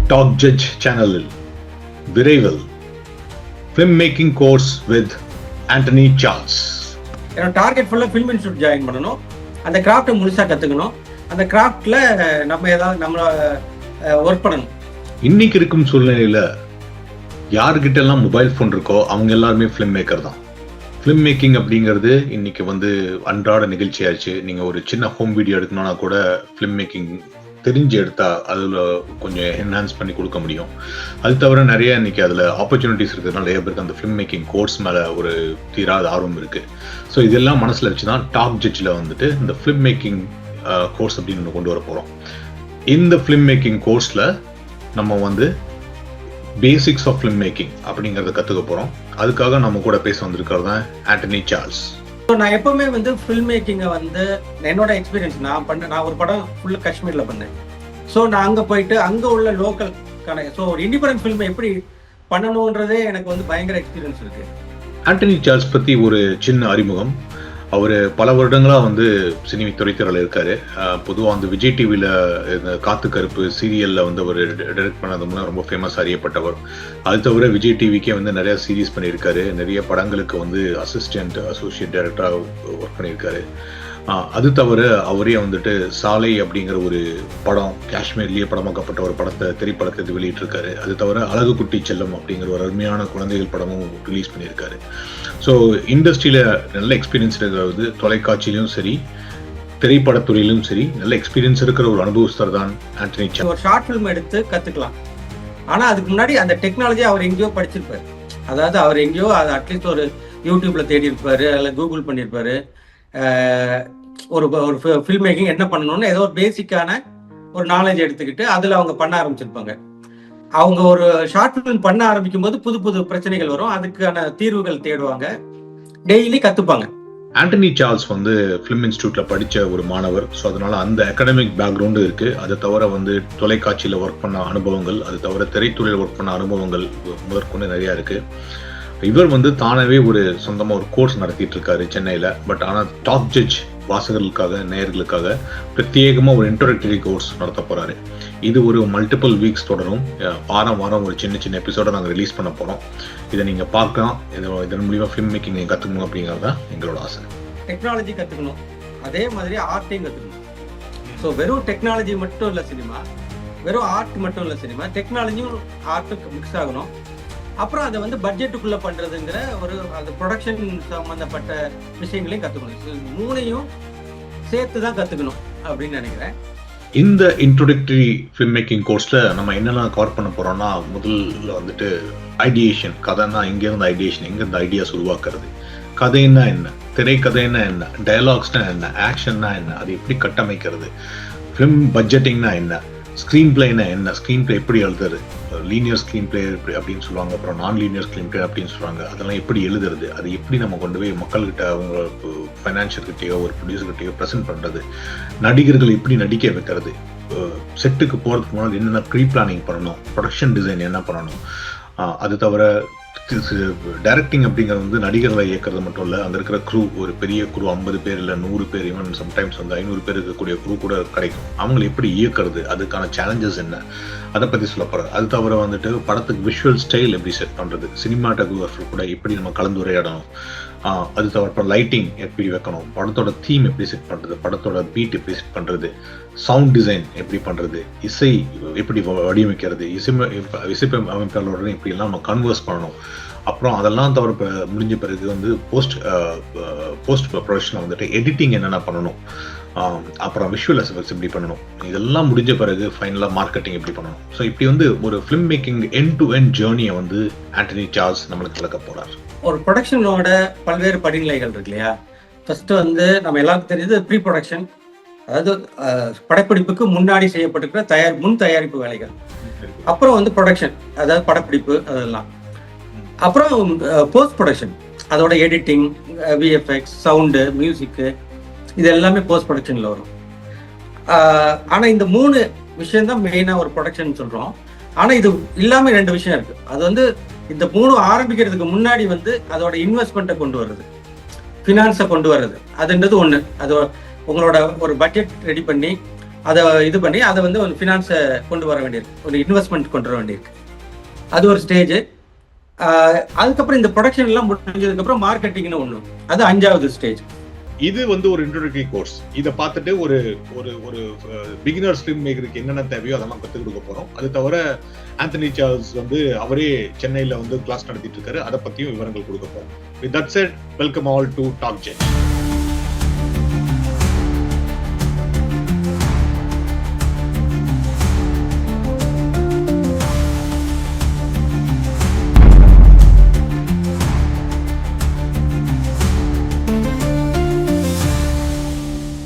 Talk judge சேனலில் விரைவில் film making course with Antony Charles. என்னோட டார்கெட் ஃபுல்லாக ஃபிலிம் இன்ஸ்டியூட் ஜாயின் பண்ணணும், அந்த கிராஃப்டை முழுசாக கற்றுக்கணும், அந்த கிராஃப்டில் நம்ம ஏதாவது நம்மளை ஒர்க் பண்ணணும். இன்னைக்கு இருக்கும் சூழ்நிலையில் யாருக்கிட்ட எல்லாம் மொபைல் ஃபோன் இருக்கோ அவங்க எல்லாருமே ஃபிலிம் மேக்கர் தான். ஃபிலிம் மேக்கிங் அப்படிங்கிறது இன்னைக்கு அன்றாட நிகழ்ச்சி ஆயிடுச்சு. நீங்கள் ஒரு சின்ன ஹோம் வீடியோ எடுக்கணும்னா கூட ஃபிலிம் மேக்கிங் தெரிஞ்சு எடுத்தா அதில் கொஞ்சம் என்ஹான்ஸ் பண்ணி கொடுக்க முடியும். அது தவிர நிறைய இன்னைக்கு அதில் ஆப்பர்ச்சுனிட்டிஸ் இருக்கிறதுனால நிறைய பேருக்கு அந்த ஃபிலிம் மேக்கிங் கோர்ஸ் மேலே ஒரு தீராத ஆர்வம் இருக்குது. ஸோ இதெல்லாம் மனசில் வச்சு தான் டாப் ஜட்ஜில் இந்த ஃபிலிம் மேக்கிங் கோர்ஸ் அப்படின்னு ஒன்று கொண்டு வர போகிறோம். இந்த ஃபிலிம் மேக்கிங் கோர்ஸில் நம்ம பேசிக்ஸ் ஆஃப் ஃபிலிம் மேக்கிங் அப்படிங்கிறத கற்றுக்க போகிறோம். அதுக்காக நம்ம கூட பேச வந்திருக்கிறது தான் ஆண்டனி சார்ல்ஸ். நான் எப்பவுமே ஃபில்ம் மேக்கிங்கை என்னோட எக்ஸ்பீரியன்ஸ் நான் ஒரு படம் ஃபுல்லாக காஷ்மீரில் பண்ணேன். ஸோ நான் அங்கே போயிட்டு அங்கே உள்ள லோக்கல் ஸோ ஒரு இண்டிபெண்டன்ட் ஃபில்மை எப்படி பண்ணணுன்றதே எனக்கு பயங்கர எக்ஸ்பீரியன்ஸ் இருக்கு. ஆண்டனி சார்ல்ஸ் பற்றி ஒரு சின்ன அறிமுகம். அவர் பல வருடங்களாக சினிமா துறைத்துறையில் இருக்காரு. பொதுவாக விஜய் டிவியில் இந்த காத்து கருப்பு சீரியலில் அவர் டைரக்ட் பண்ணது மூலம் ரொம்ப ஃபேமஸ் அறியப்பட்டவர். அது தவிர விஜய் டிவிக்கே நிறைய சீரீஸ் பண்ணியிருக்காரு. நிறைய படங்களுக்கு அசிஸ்டன்ட் அசோசியேட் டைரக்டராக ஒர்க் பண்ணியிருக்காரு. அது தவிர அவரே சாலை அப்படிங்கிற ஒரு படம், காஷ்மீர்லேயே படமாக்கப்பட்ட ஒரு திரைப்படத்தை வெளியிட்டிருக்காரு. அது தவிர அழகு குட்டி செல்லம் அப்படிங்கிற ஒரு அருமையான குழந்தைகள் படமும் ரிலீஸ் பண்ணியிருக்காரு. ஸோ இண்டஸ்ட்ரியில் நல்ல எக்ஸ்பீரியன்ஸ் இருக்கிறது, தொலைக்காட்சியிலும் சரி திரைப்படத்துறையிலும் சரி நல்ல எக்ஸ்பீரியன்ஸ் இருக்கிற ஒரு அனுபவஸ்தர் தான் ஆண்டனி சார்ல்ஸ். ஒரு ஷார்ட் ஃபிலிம் எடுத்து கற்றுக்கலாம். ஆனால் அதுக்கு முன்னாடி அந்த டெக்னாலஜி அவர் எங்கேயோ படிச்சிருப்பார். அதாவது அவர் எங்கேயோ அது அட்லீஸ்ட் ஒரு யூடியூப்ல தேடி இருப்பாரு, அல்ல கூகுள் பண்ணியிருப்பாரு. ஒரு ஃபில்ம் மேக்கிங் என்ன பண்ணணும்னு ஏதோ ஒரு பேசிக்கான ஒரு நாலேஜ் எடுத்துக்கிட்டு அதில் அவங்க பண்ண ஆரம்பிச்சிருப்பாங்க. அவங்க ஒரு ஷார்ட் ஃபிலிம் பண்ண ஆரம்பிக்கும் போது புது புது பிரச்சனைகள் வரும், அதுக்கான தீர்வுகள் தேடுவாங்க, டெய்லி கற்றுப்பாங்க. ஆண்டனி சார்ல்ஸ் ஃபிலிம் இன்ஸ்டியூட்ல படித்த ஒரு மாணவர். ஸோ அதனால அந்த அகாடமிக் பேக்ரவுண்டு இருக்கு. அதை தவிர தொலைக்காட்சியில் ஒர்க் பண்ண அனுபவங்கள், அது தவிர திரைத்துறையில் ஒர்க் பண்ண அனுபவங்கள் முதற்கொண்டு நிறையா இருக்கு. இவர் தானவே ஒரு சொந்தமாக ஒரு கோர்ஸ் நடத்திட்டு இருக்காரு சென்னையில். பட் ஆனால் டாப் ஜட்ஜ் வாசகர்களுக்காக நேயர்களுக்காக பிரத்யேகமாக ஒரு இன்ட்ரோடக்டரி கோர்ஸ் நடத்த போறாரு. இது ஒரு மல்டிபிள் வீக்ஸ் தொடரும். வாரம் ஒரு சின்ன சின்ன எபிசோட நாங்கள் ரிலீஸ் பண்ண போறோம். இதை நீங்க பார்க்கலாம். இதன் மூலியமா ஃபிலிம் மேக்கிங் நீங்க கத்துக்கணும் அப்படிங்கிறது தான் எங்களோட ஆசை. டெக்னாலஜி கத்துக்கணும், அதே மாதிரி ஆர்ட்டையும் கத்துக்கணும். ஸோ வெறும் டெக்னாலஜி மட்டும் இல்லை சினிமா, வெறும் ஆர்ட் மட்டும் இல்லை சினிமா, டெக்னாலஜியும் ஆர்ட்டுக்கு மிக்ஸ் ஆகணும். அப்புறம் அதை பட்ஜெட்டுக்குள்ள பண்றதுங்கிற அந்த ப்ரொடக்ஷன் சம்பந்தப்பட்ட விஷயங்களையும் கத்துக்கணும். மூணையும் சேர்த்து தான் கத்துக்கணும் அப்படின்னு நினைக்கிறேன். இந்த இன்ட்ரோடக்டரி ஃபிலிம் மேக்கிங் கோர்ஸ்ல நம்ம என்னெல்லாம் கவர் பண்ண போறோம்னா, முதல்ல ஐடியேஷன், கதைன்னா எங்கேருந்து ஐடியேஷன், எங்கேருந்து ஐடியாஸ் உருவாக்குறது, கதைன்னா என்ன, திரைக்கதைன்னா என்ன, டயலாக்ஸ்னா என்ன, ஆக்ஷன்னா என்ன, அது எப்படி கட்டமைக்கிறது, ஃபிலிம் பட்ஜெட்டிங்னா என்ன, ஸ்க்ரீன் பிளேனா என்ன, ஸ்க்ரீன் பிளே எப்படி எழுதுறது, லீனியர் ஸ்க்ரீன் பிளே அப்படின்னு சொல்லுவாங்க, அப்புறம் நான் லீனியர் ஸ்க்ரீன் பிளே அப்படின்னு சொல்லுவாங்க, அதெல்லாம் எப்படி எழுதுறது, அது எப்படி நம்ம கொண்டு போய் மக்கள்கிட்ட, அவங்க ஃபைனான்ஷியர்கிட்டயோ ஒரு ப்ரொடியூசர்கிட்டயோ ப்ரெசென்ட் பண்ணுறது, நடிகர்கள் எப்படி நடிக்க வைக்கிறது, செட்டுக்கு போகிறதுக்கு முன்னாடி என்னென்ன ப்ரீ பிளானிங் பண்ணணும், ப்ரொடக்ஷன் டிசைன் என்ன பண்ணணும், அது தவிர டைரக்டிங் அப்படிங்கிறது நடிகர்களை இயக்கிறது மட்டும் இல்லை, அங்கே இருக்கிற க்ரூ, ஒரு பெரிய க்ரூ 50 பேர் இல்லை 100 பேர், ஈவன் சம்டைம்ஸ் 500 பேர் இருக்கக்கூடிய க்ரூ கூட கிடைக்கும். அவங்களை எப்படி இயக்கிறது, அதுக்கான சேலஞ்சஸ் என்ன, அதை பற்றி சொல்ல போகிறது. அது தவிர படத்துக்கு விஷுவல் ஸ்டைல் எப்படி செட் பண்ணுறது, சினிமாட்டோகிராஃபர் கூட எப்படி நம்ம கலந்துரையாடணும், அது தவிர லைட்டிங் எப்படி வைக்கணும், படத்தோட தீம் எப்படி செட் பண்ணுறது, படத்தோட பீட் எப்படி செட் பண்ணுறது, சவுண்ட் டிசைன் எப்படி பண்ணுறது, இசை எப்படி வடிவமைக்கிறது, இசை அமைப்பாளருடன் இப்படிலாம் நம்ம கன்வர்ஸ் பண்ணணும். அப்புறம் அதெல்லாம் தவிர முடிஞ்ச பிறகு போஸ்ட் ப்ரொடக்ஷனில் எடிட்டிங் என்னென்ன பண்ணணும், அப்புறம் விஷுவல் எஃபெக்ட்ஸ் எப்படி பண்ணணும், இதெல்லாம் முடிஞ்ச பிறகு ஃபைனலாக மார்க்கெட்டிங் எப்படி பண்ணணும். ஸோ இப்படி ஒரு film making end to end ஜேர்னியை ஆண்டனி சார்ல்ஸ் நம்மளுக்கு விளக்க போகிறார். ஒரு ப்ரொடக்ஷனோட பல்வேறு படிநிலைகள் இருக்கு இல்லையா. ஃபர்ஸ்ட் நம்ம எல்லாருக்கும் தெரிஞ்சது ப்ரீ ப்ரொடக்ஷன், அதாவது படப்பிடிப்புக்கு முன்னாடி செய்யப்பட்டிருக்கிற முன் தயாரிப்பு வேலைகள். அப்புறம் ப்ரொடக்ஷன், அதாவது படப்பிடிப்பு அதெல்லாம். அப்புறம் போஸ்ட் ப்ரொடக்ஷன், அதோட எடிட்டிங், விஎஃப்எக்ஸ், சவுண்டு, மியூசிக்கு, இது எல்லாமே போஸ்ட் ப்ரொடக்ஷன்ல வரும். ஆனால் இந்த 3 விஷயம் தான் மெயினாக ஒரு ப்ரொடக்ஷன் சொல்கிறோம். ஆனால் இது இல்லாமல் 2 விஷயம் இருக்கு. அது இந்த 3 ஆரம்பிக்கிறதுக்கு முன்னாடி அதோட இன்வெஸ்ட்மெண்ட்டை கொண்டு வர்றது, ஃபினான்ஸை கொண்டு வர்றது, அதுன்றது ஒன்று. அது உங்களோட ஒரு பட்ஜெட் ரெடி பண்ணி அதை இது பண்ணி அதை வந்து ஒரு ஃபினான்ஸை கொண்டு வர வேண்டியிருக்கு, ஒரு இன்வெஸ்ட்மெண்ட் கொண்டு வர வேண்டியிருக்கு. அது ஒரு ஸ்டேஜ். அதுக்கப்புறம் இந்த ப்ரொடக்ஷன் எல்லாம் முடிஞ்சதுக்கப்புறம் மார்க்கெட்டிங்னு ஒன்று, அது 5வது ஸ்டேஜ். இது வந்து ஒரு இன்ட்ரோடக்டரி கோர்ஸ். இதை பார்த்துட்டு ஒரு ஒரு ஒரு பிகினர்ஸ் ஃபிலிம் மேக்கருக்கு என்னென்ன தேவையோ அதெல்லாம் கற்றுக் கொடுக்க போகிறோம். அது தவிர ஆந்தனி சார்ல்ஸ் வந்து அவரே சென்னையில் வந்து கிளாஸ் நடத்திட்டு இருக்காரு, அதை பற்றியும் விவரங்கள் கொடுக்க போகிறோம். With that said, welcome all to டாக் ஜெட்.